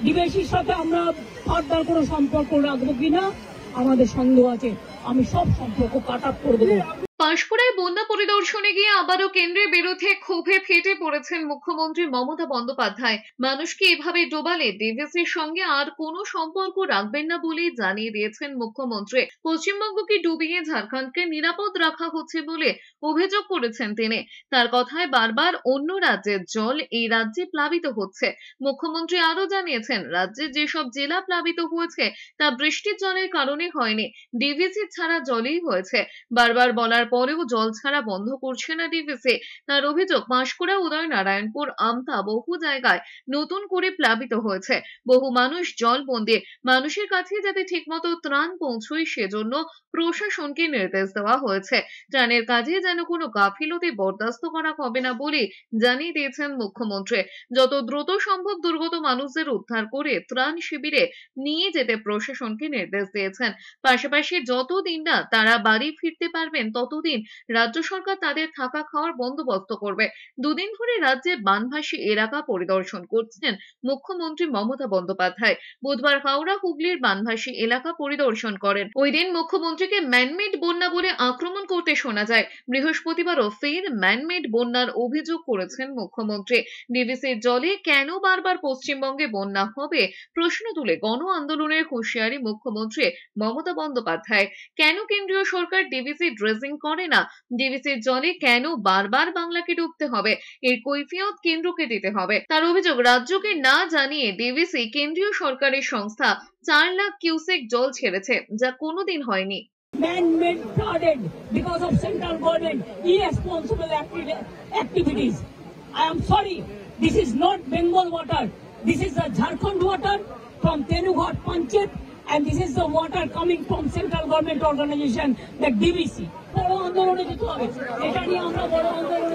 ডিভিসির সাথে আমরা ফার্দার কোনো সম্পর্ক রাখবো কিনা আমাদের সন্দেহ আছে। আমি সব সম্পর্ক কাট আপ করে দেবো। পাঁশকুড়ায় বন্যা পরিদর্শনে গিয়ে আবারও কেন্দ্রের বিরুদ্ধে ক্ষোভে ফেটে পড়েছেন মুখ্যমন্ত্রী মমতা বন্দ্যোপাধ্যায়। মানুষকে এভাবে ডোবালে ডিভিসির সঙ্গে আর কোনো সম্পর্ক রাখবেন না বলে জানিয়ে দিয়েছেন মুখ্যমন্ত্রী। পশ্চিমবঙ্গকে ডুবিয়ে ঝাড়খণ্ডকে নিরাপদ রাখা হচ্ছে বলে অভিযোগ করেছেন তিনি। তার কথায় বারবার অন্য রাজ্যের জল এই রাজ্যে প্লাবিত হচ্ছে। মুখ্যমন্ত্রী আরো জানিয়েছেন, রাজ্যে যেসব জেলা প্লাবিত হয়েছে তা বৃষ্টির জলের কারণে হয়নি, ডিভিসি ছাড়া জলেই হয়েছে। বারবার বলার পরেও জল ছাড়া বন্ধ করছে না ডিভিসি। তার অভিযোগ, পাঁশকুড়া, উদয়নারায়ণপুর, আমতা বহু জায়গায় নতুন করে প্লাবিত হয়েছে। বহু মানুষ জলবন্দী। মানুষের কাছে যাতে ঠিকমতো ত্রাণ পৌঁছয় সেজন্য প্রশাসনকে নির্দেশ দেওয়া হয়েছে। ত্রাণের কাজে যেন কোনো গাফিলতি বরদাস্ত করা হবে না বলে জানিয়ে দিয়েছেন মুখ্যমন্ত্রী। যত দ্রুত সম্ভব দুর্গত মানুষদের উদ্ধার করে ত্রাণ শিবিরে নিয়ে যেতে প্রশাসনকে নির্দেশ দিয়েছেন। পাশাপাশি যতদিন না তারা বাড়ি ফিরতে পারবেন ততদিন রাজ্য সরকার তাদের থাকা খাওয়ার বন্দোবস্ত করবে। দুদিন ধরে রাজ্যের বানভাসী এলাকা পরিদর্শন করছেন মুখ্যমন্ত্রী মমতা বন্দ্যোপাধ্যায়। বুধবার হাওড়া হুগলির বানভাসী এলাকা পরিদর্শন করেন। ওই দিন মুখ্যমন্ত্রীকে ম্যানমেড বন্যা বলে আক্রমণ করতে শোনা যায়। বৃহস্পতিবারও ফের ম্যানমেড বন্যার অভিযোগ করেছেন মুখ্যমন্ত্রী। ডিভিসির জলে কেন বারবার পশ্চিমবঙ্গে বন্যা হবে প্রশ্ন তুলে গণ আন্দোলনের হুঁশিয়ারি মুখ্যমন্ত্রী মমতা বন্দ্যোপাধ্যায়। কেন কেন্দ্রীয় সরকার ডিভিসি ড্রেজিং করে না? ডিভিসির জলে কেন বারবার বাংলাকে ডুবতে হবে? এর কৈফিয়ত কেন্দ্রকে দিতে হবে। তার অভিযোগ, রাজ্যকে না জানিয়ে ডিভিসি কেন্দ্রীয় সরকারের সংস্থা 4 লাখ কিউসেক জল ছেড়েছে, যা কোনোদিন হয়নি। Man-made flooded because of central government irresponsible activities. I am sorry, this is not Bengal water. This is the Jharkhand water from Tenughat Panchayat, and this is the water coming from central government organization, the DVC. বড় আন্দোলনে যেতে হবে, এটা নিয়ে আমরা বড় আন্দোলনে